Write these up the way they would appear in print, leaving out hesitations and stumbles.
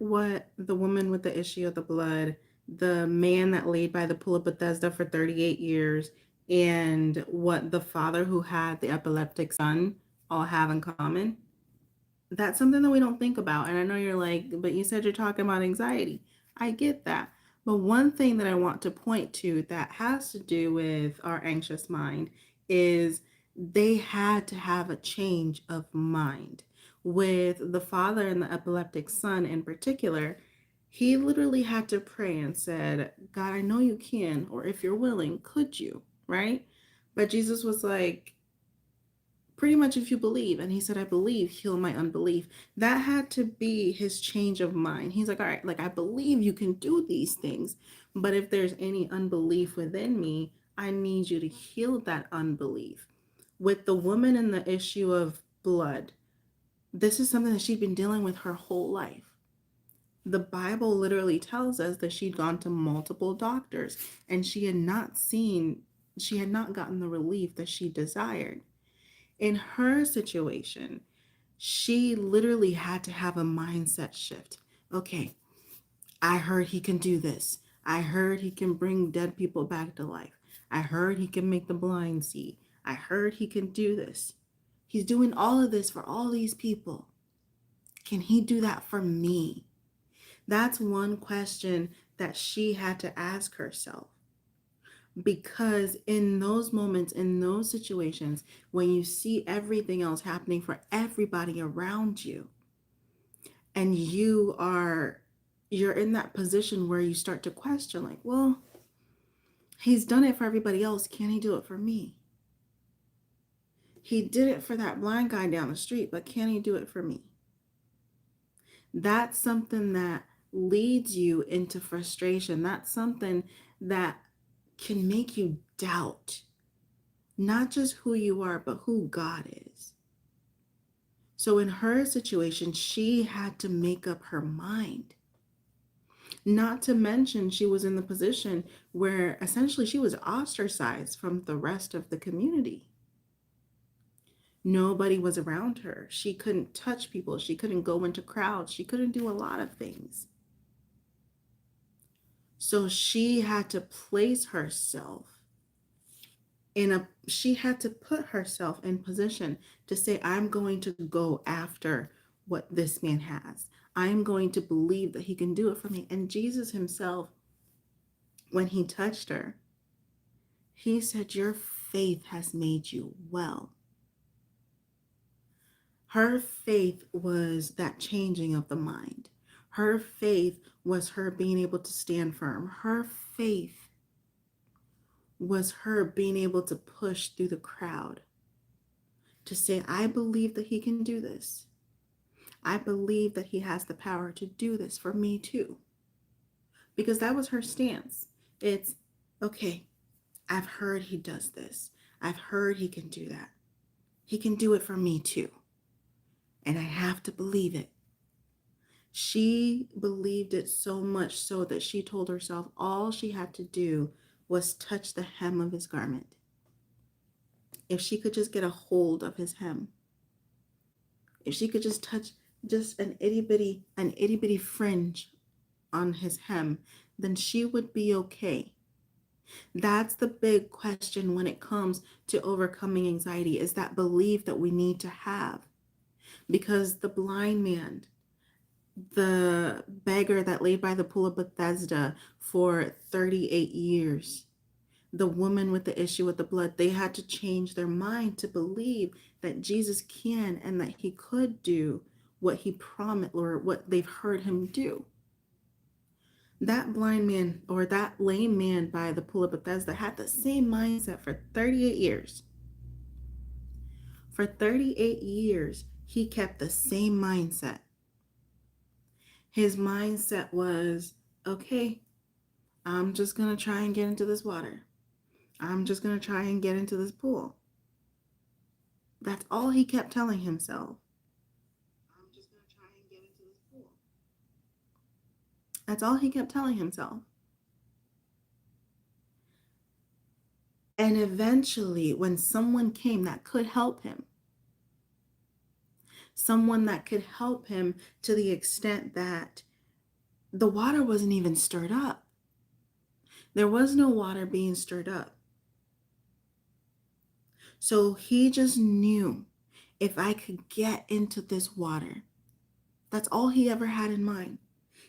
what the woman with the issue of the blood, the man that laid by the pool of Bethesda for 38 years, and what the father who had the epileptic son all have in common? That's something that we don't think about. And I know you're like, but you said you're talking about anxiety. I get that. But one thing that I want to point to that has to do with our anxious mind is they had to have a change of mind. With the father and the epileptic son in particular, he literally had to pray and said, God, I know you can, or if you're willing, could you? Right? But Jesus was like, pretty much if you believe. And he said, I believe, heal my unbelief. That had to be his change of mind. He's like, all right, like I believe you can do these things, but if there's any unbelief within me, I need you to heal that unbelief. With the woman and the issue of blood, this is something that she'd been dealing with her whole life. The Bible literally tells us that she'd gone to multiple doctors and she had not gotten the relief that she desired. In her situation, she literally had to have a mindset shift. Okay, I heard he can do this. I heard he can bring dead people back to life. I heard he can make the blind see. I heard he can do this. He's doing all of this for all these people. Can he do that for me? That's one question that she had to ask herself. Because in those moments, in those situations, when you see everything else happening for everybody around you, and you're in that position where you start to question, like, well, he's done it for everybody else, can he do it for me? He did it for that blind guy down the street, but can he do it for me? That's something that leads you into frustration. That's something that can make you doubt not just who you are, but who God is. So in her situation, she had to make up her mind. Not to mention, she was in the position where essentially she was ostracized from the rest of the community. Nobody was around her. She couldn't touch people. She couldn't go into crowds. She couldn't do a lot of things. So she had to place herself she had to put herself in position to say, I'm going to go after what this man has. I'm going to believe that he can do it for me. And Jesus himself, when he touched her, he said, your faith has made you well. Her faith was that changing of the mind. Her faith was her being able to stand firm. Her faith was her being able to push through the crowd to say, I believe that he can do this. I believe that he has the power to do this for me too. Because that was her stance. It's, okay, I've heard he does this. I've heard he can do that. He can do it for me too. And I have to believe it. She believed it so much so that she told herself all she had to do was touch the hem of his garment. If she could just get a hold of his hem, if she could just touch just an itty bitty fringe on his hem, then she would be okay. That's the big question when it comes to overcoming anxiety, is that belief that we need to have. Because the blind man, the beggar that lay by the pool of Bethesda for 38 years, the woman with the issue with the blood, they had to change their mind to believe that Jesus can and that he could do what he promised or what they've heard him do. That blind man or that lame man by the pool of Bethesda had the same mindset for 38 years. For 38 years, he kept the same mindset. His mindset was, okay, I'm just going to try and get into this water. I'm just going to try and get into this pool. That's all he kept telling himself. I'm just going to try and get into this pool. That's all he kept telling himself. And eventually, when someone came that could help him, someone that could help him to the extent that The water wasn't even stirred up. There was no water being stirred up. So he just knew, if I could get into this water, that's all he ever had in mind.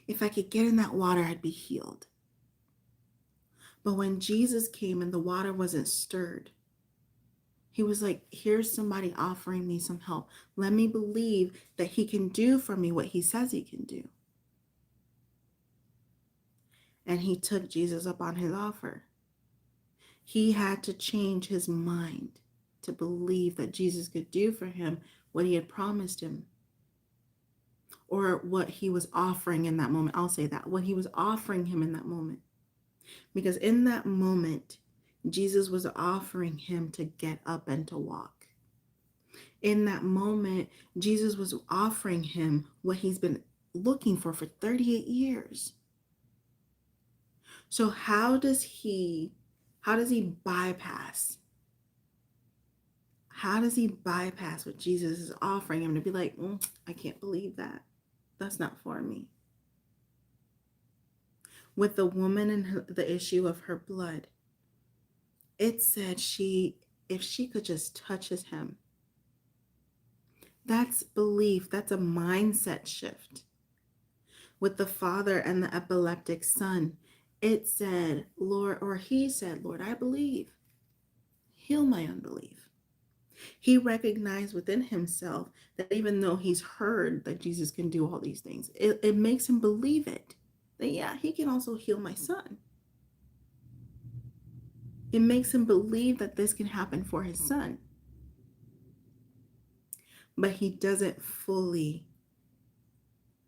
If I could get in that water, I'd be healed. But when Jesus came and the water wasn't stirred, he was like, here's somebody offering me some help. Let me believe that he can do for me what he says he can do. And he took Jesus up on his offer. He had to change his mind to believe that Jesus could do for him what he had promised him, or what he was offering in that moment. I'll say that, what he was offering him in that moment. Because in that moment, Jesus was offering him to get up and to walk. In that moment, Jesus was offering him what he's been looking for 38 years. So how does he bypass? How does he bypass what Jesus is offering him to be like, I can't believe that. That's not for me. With the woman and the issue of her blood, it said if she could just touch his hem. That's belief. That's a mindset shift. With the father and the epileptic son, it said, Lord, or he said, Lord, I believe. Heal my unbelief. He recognized within himself that even though he's heard that Jesus can do all these things, it makes him believe it. That, yeah, he can also heal my son. It makes him believe that this can happen for his son. But he doesn't fully.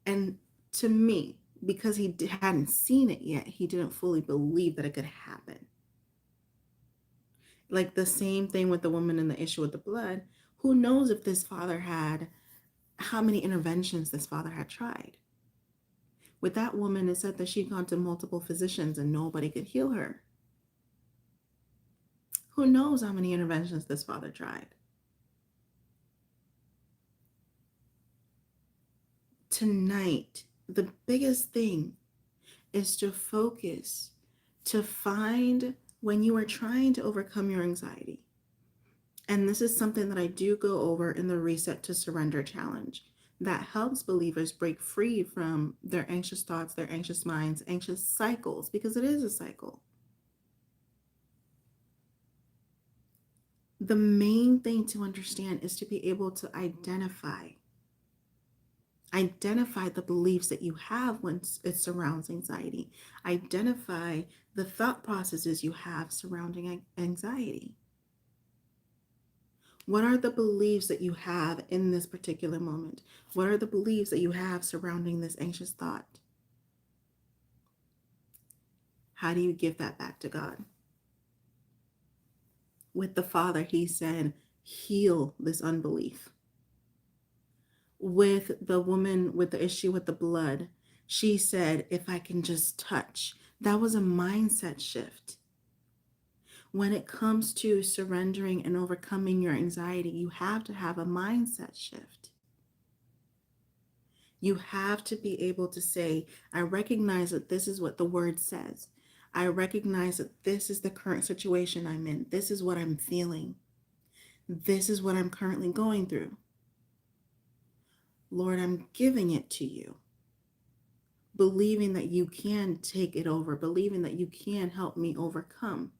And to me, because he hadn't seen it yet, he didn't fully believe that it could happen. Like the same thing with the woman and the issue with the blood. Who knows if this father how many interventions this father had tried. With that woman, it said that she'd gone to multiple physicians and nobody could heal her. Who knows how many interventions this father tried? Tonight, the biggest thing is to focus, to find when you are trying to overcome your anxiety. And this is something that I do go over in the Reset to Surrender Challenge that helps believers break free from their anxious thoughts, their anxious minds, anxious cycles, because it is a cycle. The main thing to understand is to be able to identify the beliefs that you have when it surrounds anxiety. Identify the thought processes you have surrounding anxiety. What are the beliefs that you have in this particular moment? What are the beliefs that you have surrounding this anxious thought? How do you give that back to God? With the Father, he said, heal this unbelief. With the woman with the issue with the blood, she said, if I can just touch. That was a mindset shift. When it comes to surrendering and overcoming your anxiety, you have to have a mindset shift. You have to be able to say, I recognize that this is what the word says. I recognize that this is the current situation I'm in. This is what I'm feeling. This is what I'm currently going through. Lord, I'm giving it to you. Believing that you can take it over. Believing that you can help me overcome.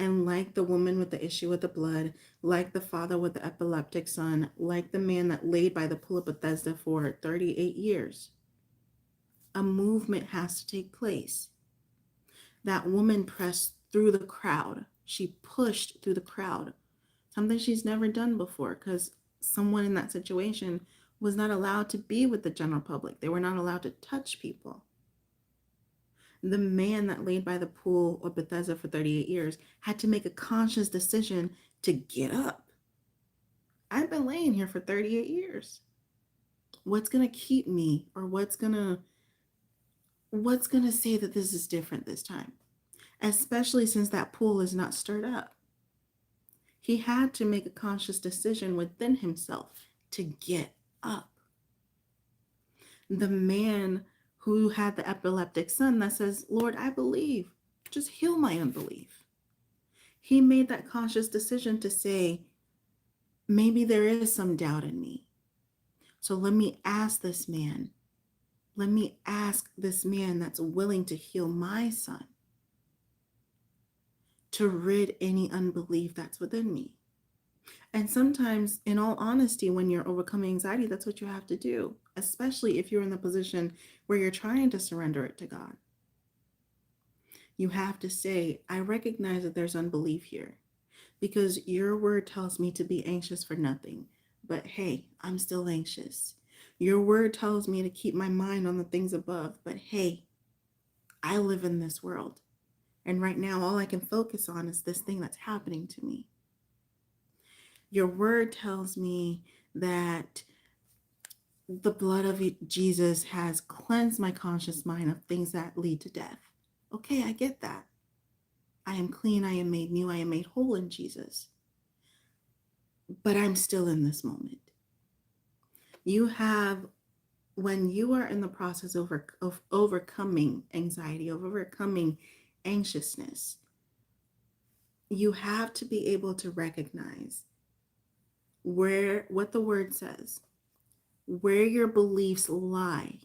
And like the woman with the issue with the blood, like the father with the epileptic son, like the man that laid by the pool of Bethesda for 38 years, a movement has to take place. That woman pressed through the crowd. She pushed through the crowd, something she's never done before, because someone in that situation was not allowed to be with the general public. They were not allowed to touch people. The man that laid by the pool of Bethesda for 38 years had to make a conscious decision to get up. I've been laying here for 38 years. What's going to keep me, or what's going to say that this is different this time? Especially since that pool is not stirred up. He had to make a conscious decision within himself to get up. The man who had the epileptic son that says, Lord, I believe, just heal my unbelief. He made that conscious decision to say, maybe there is some doubt in me. So let me ask this man. Let me ask this man that's willing to heal my son to rid any unbelief that's within me. And sometimes, in all honesty, when you're overcoming anxiety, that's what you have to do, especially if you're in the position where you're trying to surrender it to God. You have to say, I recognize that there's unbelief here because your word tells me to be anxious for nothing. But hey, I'm still anxious. Your word tells me to keep my mind on the things above. But hey, I live in this world. And right now, all I can focus on is this thing that's happening to me. Your word tells me that the blood of Jesus has cleansed my conscious mind of things that lead to death. Okay, I get that. I am clean, I am made new, I am made whole in Jesus. But I'm still in this moment. You have, when you are in the process of overcoming anxiety, of overcoming anxiousness, you have to be able to recognize what the word says, where your beliefs lie,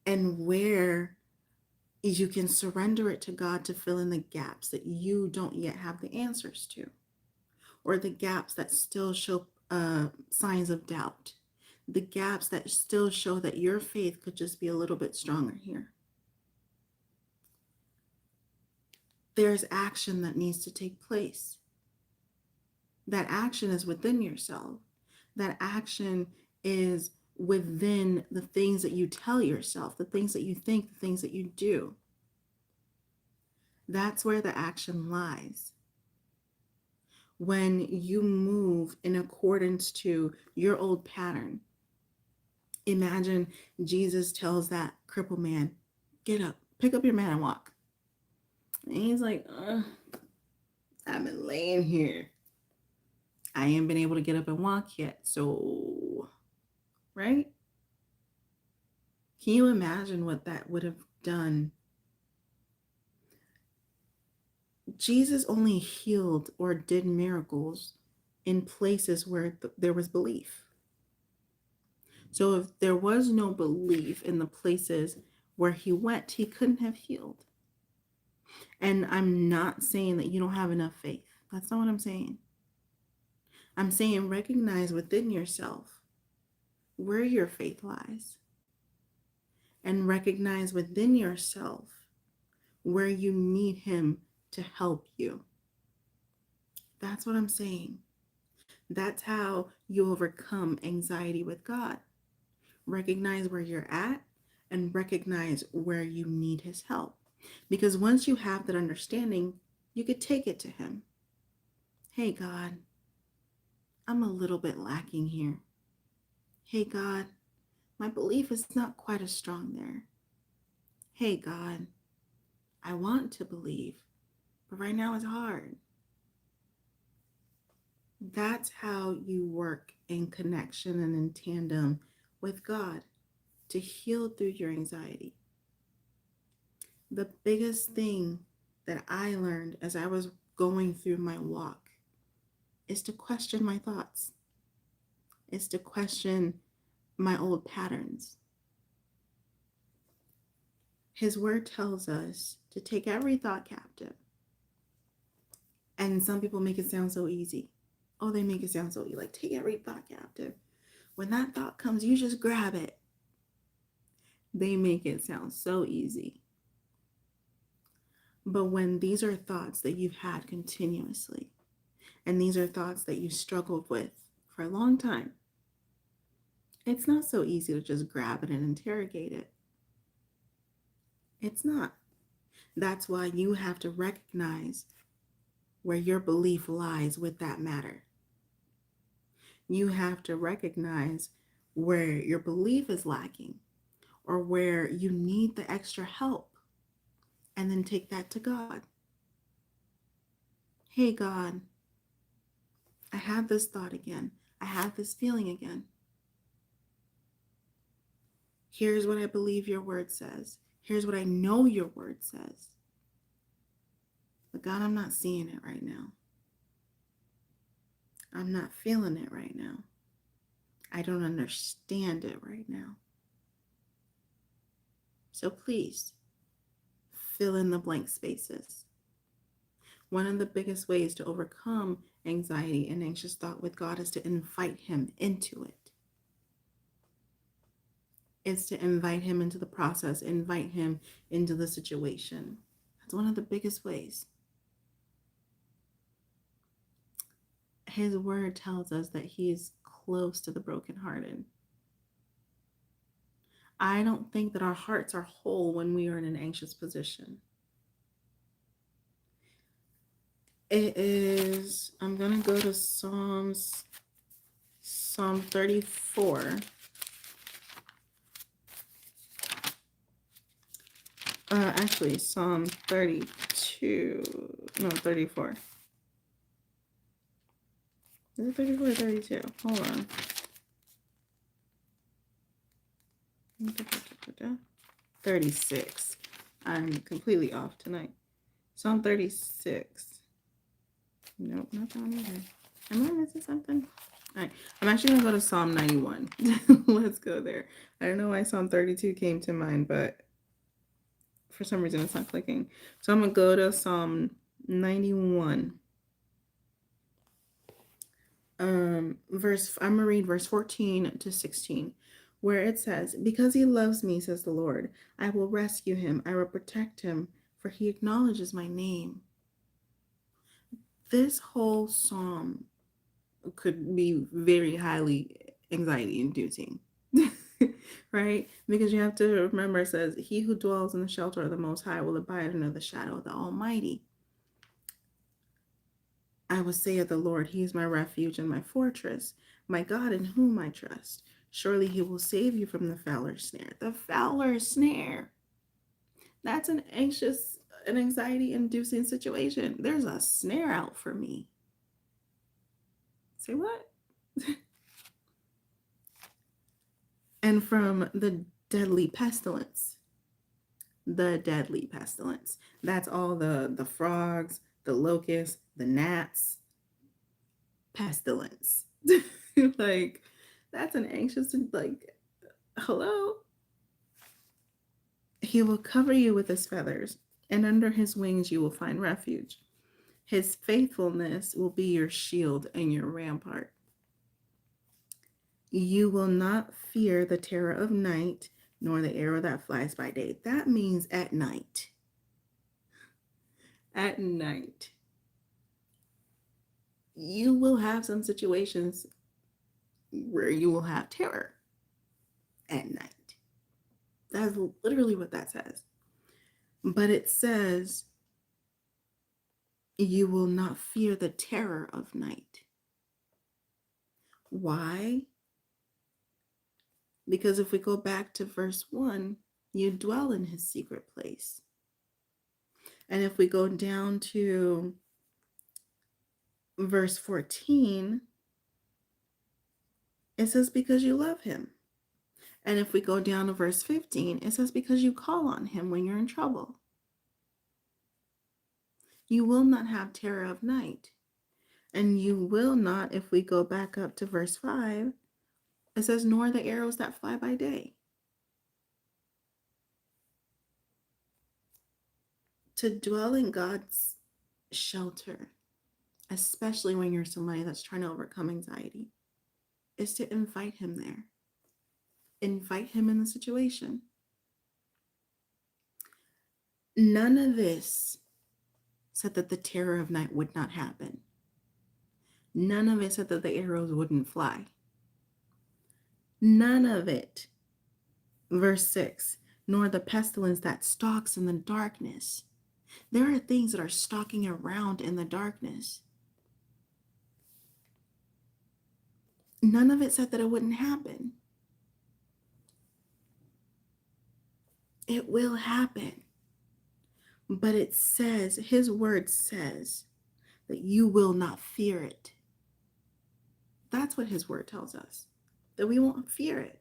and where you can surrender it to God to fill in the gaps that you don't yet have the answers to, or the gaps that still show signs of doubt, the gaps that still show that your faith could just be a little bit stronger here. There's action that needs to take place. That action is within yourself. That action is within the things that you tell yourself, the things that you think, the things that you do. That's where the action lies. When you move in accordance to your old pattern. Imagine Jesus tells that crippled man, get up, pick up your mat and walk. And he's like, I've been laying here. I ain't been able to get up and walk yet. So, right? Can you imagine what that would have done? Jesus only healed or did miracles in places where there was belief. So if there was no belief in the places where he went, he couldn't have healed. And I'm not saying that you don't have enough faith. That's not what I'm saying. I'm saying recognize within yourself where your faith lies. And recognize within yourself where you need him to help you. That's what I'm saying. That's how you overcome anxiety with God. Recognize where you're at and recognize where you need his help. Because once you have that understanding, you could take it to him. Hey, God, I'm a little bit lacking here. Hey, God, my belief is not quite as strong there. Hey, God, I want to believe, but right now it's hard. That's how you work in connection and in tandem with God to heal through your anxiety. The biggest thing that I learned as I was going through my walk is to question my thoughts, is to question my old patterns. His word tells us to take every thought captive. And some people make it sound so easy. Oh, they make it sound so easy. Like, take every thought captive. When that thought comes, you just grab it. They make it sound so easy. But when these are thoughts that you've had continuously, and these are thoughts that you struggled with for a long time, it's not so easy to just grab it and interrogate it. It's not. That's why you have to recognize where your belief lies with that matter. You have to recognize where your belief is lacking or where you need the extra help, and then take that to God. Hey, God, I have this thought again. I have this feeling again. Here's what I believe your word says. Here's what I know your word says. But God, I'm not seeing it right now. I'm not feeling it right now. I don't understand it right now. So please fill in the blank spaces. One of the biggest ways to overcome anxiety and anxious thought with God is to invite Him into it. It's to invite Him into the process, invite Him into the situation. That's one of the biggest ways. His word tells us that He is close to the brokenhearted. I don't think that our hearts are whole when we are in an anxious position. It is, I'm going to go to Psalm 34. Actually, Psalm 32, no, 34. Is it 34 or 32? Hold on. 36. I'm completely off tonight. Psalm 36. Nope, not that one either. Am I missing something? All right. I'm actually going to go to Psalm 91. Let's go there. I don't know why Psalm 32 came to mind, but for some reason it's not clicking. So I'm going to go to Psalm 91. I'm going to read verse 14 to 16, where it says, "Because he loves me, says the Lord, I will rescue him. I will protect him, for he acknowledges my name." This whole psalm could be very highly anxiety inducing, right? Because you have to remember, it says, "He who dwells in the shelter of the Most High will abide under the shadow of the Almighty. I will say of the Lord, he is my refuge and my fortress, my God in whom I trust. Surely he will save you from the fowler's snare." The fowler's snare. That's an anxiety-inducing situation. There's a snare out for me. Say what? And from the deadly pestilence. The deadly pestilence. That's all the frogs, the locusts, the gnats. Pestilence. Like, that's an anxious, like, hello? He will cover you with his feathers, and under his wings you will find refuge. His faithfulness will be your shield and your rampart. You will not fear the terror of night, nor the arrow that flies by day. That means at night. At night. You will have some situations where you will have terror at night. That's literally what that says. But it says, you will not fear the terror of night. Why? Because if we go back to verse 1, you dwell in his secret place. And if we go down to verse 14, it says, because you love him. And if we go down to verse 15, it says, because you call on him when you're in trouble. You will not have terror of night. And you will not, if we go back up to verse 5, it says, nor the arrows that fly by day. To dwell in God's shelter, especially when you're somebody that's trying to overcome anxiety, is to invite him there. Invite him in the situation. None of this said that the terror of night would not happen. None of it said that the arrows wouldn't fly. None of it. Verse 6, nor the pestilence that stalks in the darkness. There are things that are stalking around in the darkness. None of it said that it wouldn't happen. It will happen. But it says, his word says, that you will not fear it. That's what his word tells us, that we won't fear it.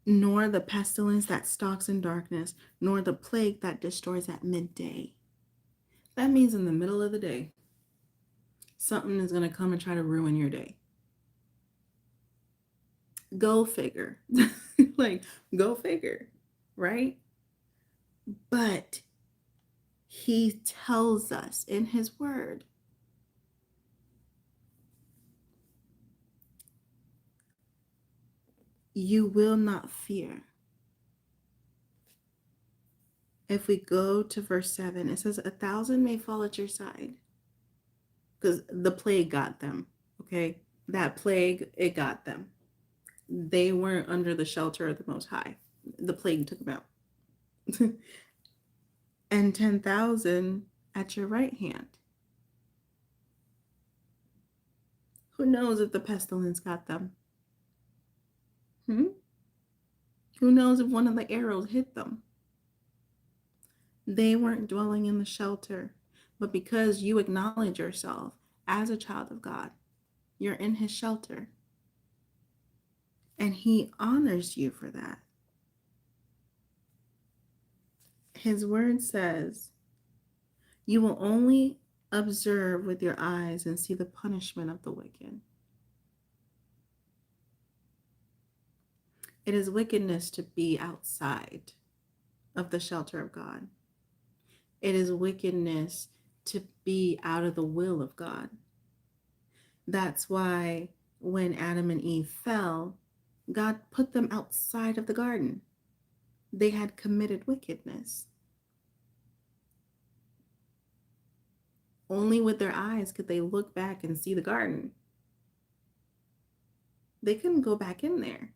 nor the pestilence that stalks in darkness, nor the plague that destroys at midday. That means in the middle of the day, something is going to come and try to ruin your day. Go figure. Like, go figure, right? But he tells us in his word, you will not fear. If we go to verse 7, it says, 1,000 may fall at your side. Because the plague got them, okay? That plague, it got them. They weren't under the shelter of the Most High. The plague took them out. And 10,000 at your right hand. Who knows if the pestilence got them? Who knows if one of the arrows hit them? They weren't dwelling in the shelter, but because you acknowledge yourself as a child of God, you're in his shelter. And he honors you for that. His word says, you will only observe with your eyes and see the punishment of the wicked. It is wickedness to be outside of the shelter of God. It is wickedness to be out of the will of God. That's why when Adam and Eve fell, God put them outside of the garden. They had committed wickedness. Only with their eyes could they look back and see the garden. They couldn't go back in there.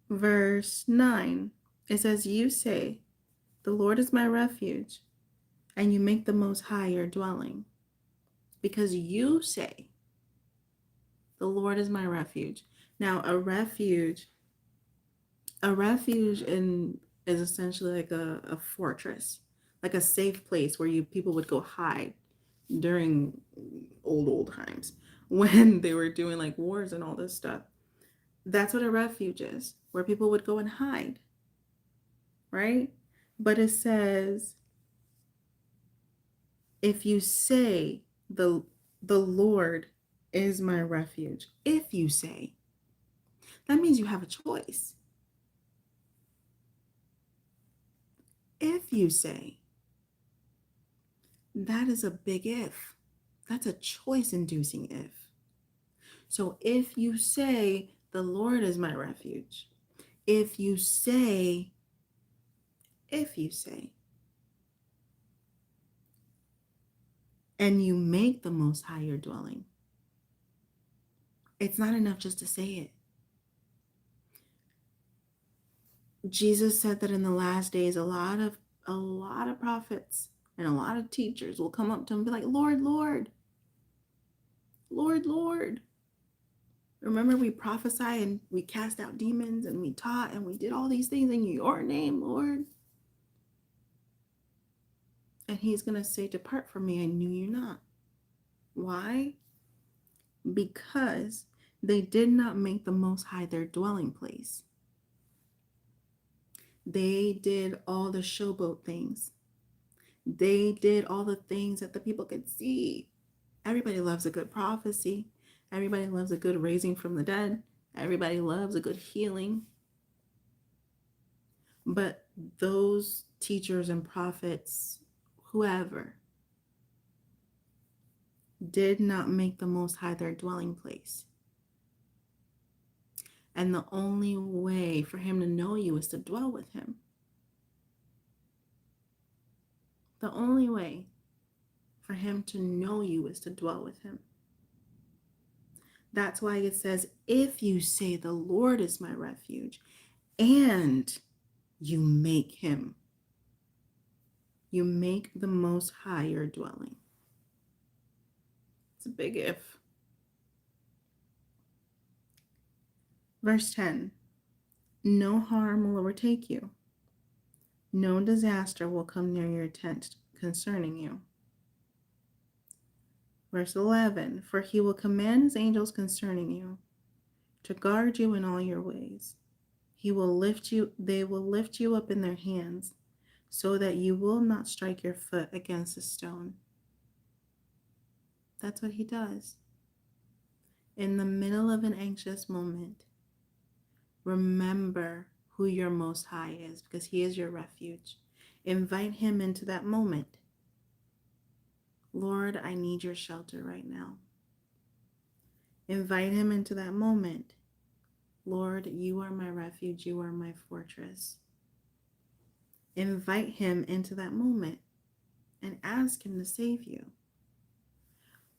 Verse 9, it says, you say, the Lord is my refuge, and you make the Most High your dwelling. Because you say, the Lord is my refuge. Now, a refuge is essentially like a fortress, like a safe place where people would go hide during old times when they were doing like wars and all this stuff. That's what a refuge is, where people would go and hide, right? But it says, if you say the Lord is my refuge, if you say, that means you have a choice. If you say, that is a big if. That's a choice-inducing if. So if you say, the Lord is my refuge, if you say, and you make the Most High your dwelling, it's not enough just to say it. Jesus said that in the last days, a lot of prophets and a lot of teachers will come up to him and be like, Lord, Lord, Lord, Lord. Remember, we prophesied and we cast out demons and we taught and we did all these things in your name, Lord. And he's going to say, depart from me, I knew you not. Why? Because they did not make the Most High their dwelling place. They did all the showboat things. They did all the things that the people could see. Everybody loves a good prophecy. Everybody loves a good raising from the dead. Everybody loves a good healing. But those teachers and prophets, whoever, did not make the Most High their dwelling place. And the only way for him to know you is to dwell with him. The only way for him to know you is to dwell with him. That's why it says, if you say the Lord is my refuge, and you make him, you make the Most High your dwelling. It's a big if. Verse 10, no harm will overtake you. No disaster will come near your tent concerning you. Verse 11, for he will command his angels concerning you to guard you in all your ways. They will lift you up in their hands so that you will not strike your foot against a stone. That's what he does. In the middle of an anxious moment, remember who your Most High is, because he is your refuge. Invite him into that moment. Lord, I need your shelter right now. Invite him into that moment. Lord, you are my refuge. You are my fortress. Invite him into that moment and ask him to save you.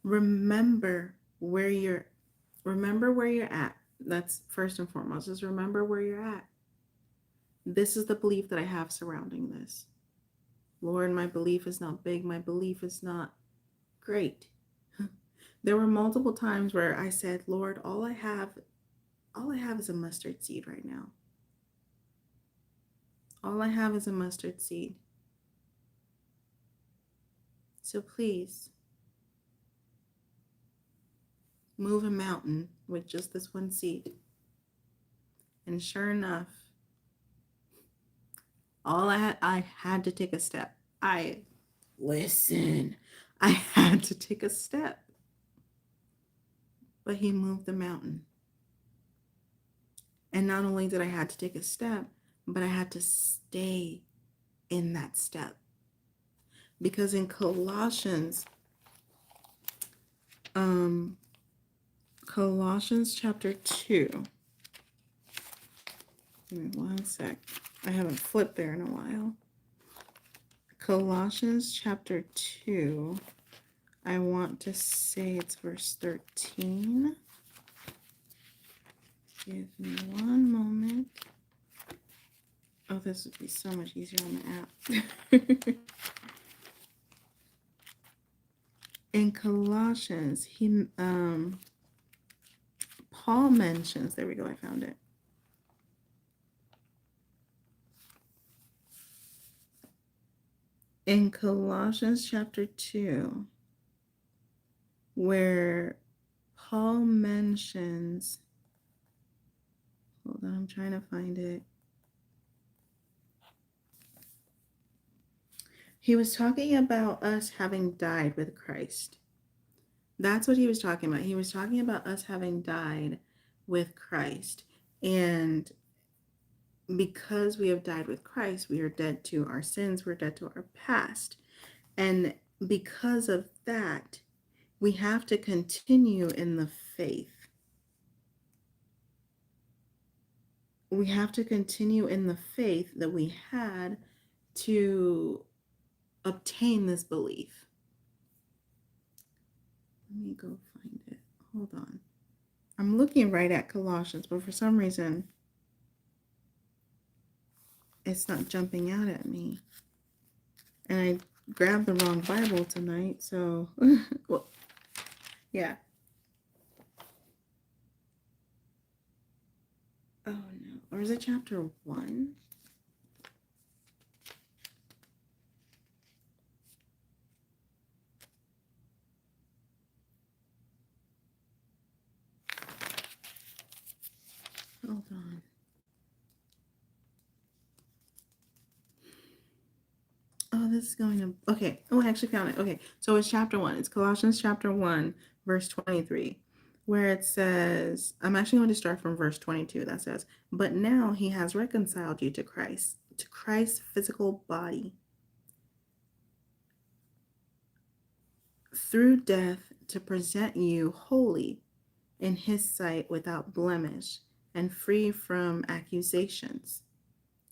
Remember where you're at. That's first and foremost. Just remember where you're at. This is the belief that I have surrounding this. Lord, my belief is not big. My belief is not great. There were multiple times where I said, Lord, all I have is a mustard seed right now. All I have is a mustard seed. So please, move a mountain with just this one seed. And sure enough, I had to take a step. I had to take a step. But he moved the mountain. And not only did I have to take a step, but I had to stay in that step. Because in Colossians chapter 2. Give me one sec. I haven't flipped there in a while. Colossians chapter 2. I want to say it's verse 13. Give me one moment. Oh, this would be so much easier on the app. In Colossians, Paul mentions, there we go, I found it. In Colossians chapter 2, where Paul mentions, hold on, I'm trying to find it. He was talking about us having died with Christ. That's what he was talking about. He was talking about us having died with Christ. And because we have died with Christ, we are dead to our sins. We're dead to our past. And because of that, we have to continue in the faith. We have to continue in the faith that we had to obtain this belief. Let me go find it. Hold on. I'm looking right at Colossians, but for some reason, it's not jumping out at me. And I grabbed the wrong Bible tonight, so, well, yeah. Oh, no. Or is it chapter 1? Hold on. Oh, this is going to, okay. Oh, I actually found it. Okay, so it's chapter 1. It's Colossians chapter 1, verse 23, where it says, I'm actually going to start from verse 22. That says, but now he has reconciled you to Christ's physical body, through death, to present you holy in his sight, without blemish and free from accusations,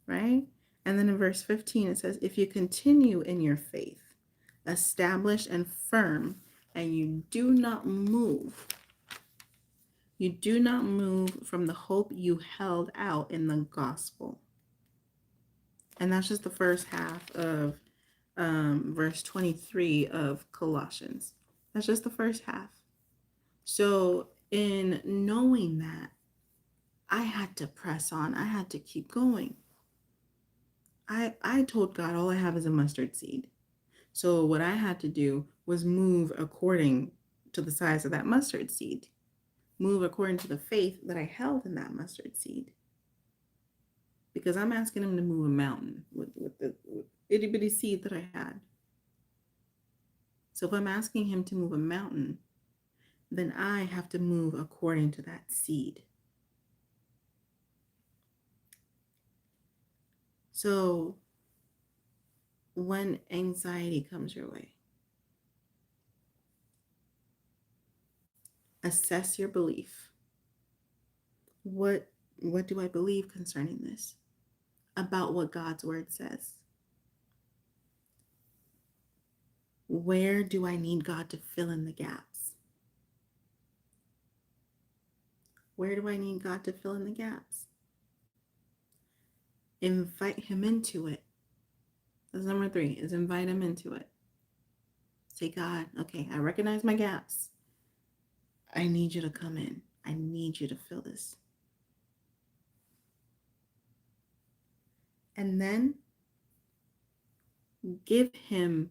right? And then in verse 15, it says, if you continue in your faith, established and firm, and you do not move from the hope you held out in the gospel. And that's just the first half of verse 23 of Colossians. That's just the first half. So in knowing that, I had to press on. I had to keep going. I told God, all I have is a mustard seed. So what I had to do was move according to the size of that mustard seed. Move according to the faith that I held in that mustard seed. Because I'm asking him to move a mountain with the itty bitty seed that I had. So if I'm asking him to move a mountain, then I have to move according to that seed. So when anxiety comes your way, assess your belief. What do I believe concerning this? About what God's word says? Where do I need God to fill in the gaps? Where do I need God to fill in the gaps? Invite him into it. That's number 3, is invite him into it. Say, God, okay, I recognize my gaps. I need you to come in. I need you to fill this. And then give him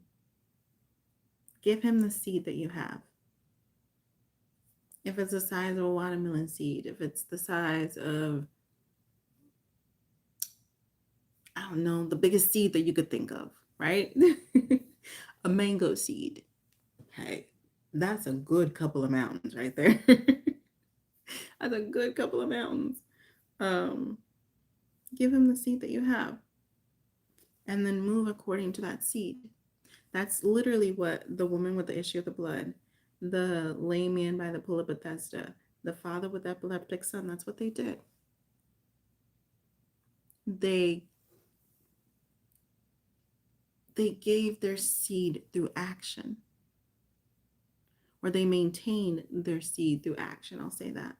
the seed that you have. If it's the size of a watermelon seed, if it's the size of, I don't know, the biggest seed that you could think of, right? A mango seed. Hey, that's a good couple of mountains right there. That's a good couple of mountains. Give him the seed that you have. And then move according to that seed. That's literally what the woman with the issue of the blood, the lame man by the pool of Bethesda, the father with the epileptic son, that's what they did. They gave their seed through action, or they maintained their seed through action. I'll say that.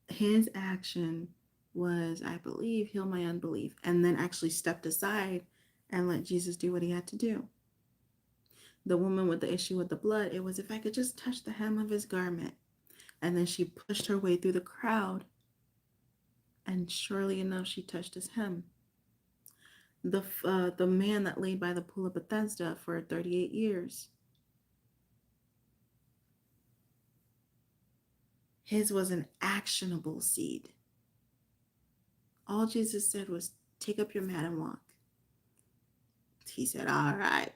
His action was, I believe, heal my unbelief, and then actually stepped aside and let Jesus do what he had to do. The woman with the issue with the blood, it was, if I could just touch the hem of his garment. And then she pushed her way through the crowd, and surely enough, she touched his hem. The man that lay by the pool of Bethesda for 38 years, his was an actionable seed. All Jesus said was, take up your mat and walk. He said, all right.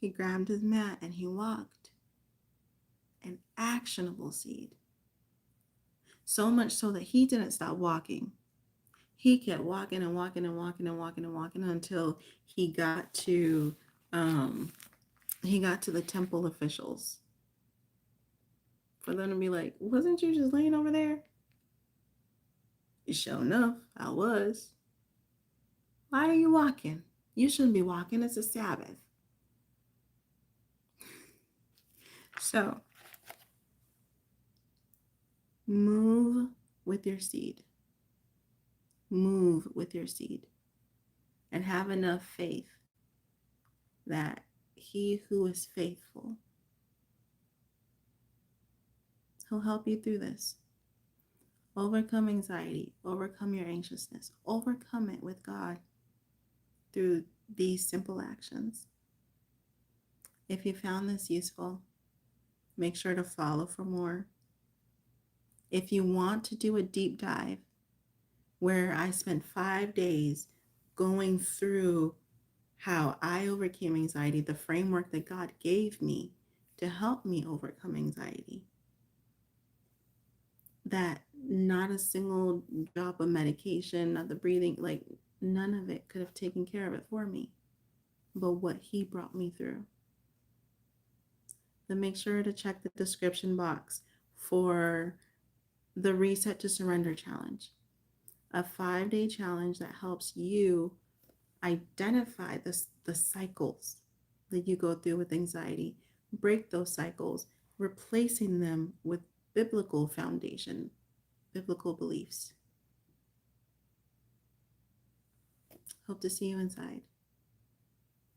He grabbed his mat and he walked. An actionable seed. So much so that he didn't stop walking. He kept walking and walking and walking and walking and walking until he got to the temple officials. For them to be like, wasn't you just laying over there? Sure enough, I was. Why are you walking? You shouldn't be walking. It's a Sabbath. So, move with your seed. Move with your seed. And have enough faith that he who is faithful, he'll help you through this. Overcome anxiety. Overcome your anxiousness. Overcome it with God through these simple actions. If you found this useful, make sure to follow for more. If you want to do a deep dive where I spent 5 days going through how I overcame anxiety, the framework that God gave me to help me overcome anxiety, that not a single drop of medication, not the breathing, like none of it could have taken care of it for me, but what he brought me through. Then make sure to check the description box for the Reset to Surrender Challenge, a 5-day challenge that helps you identify the cycles that you go through with anxiety, break those cycles, replacing them with biblical foundation, biblical beliefs. Hope to see you inside.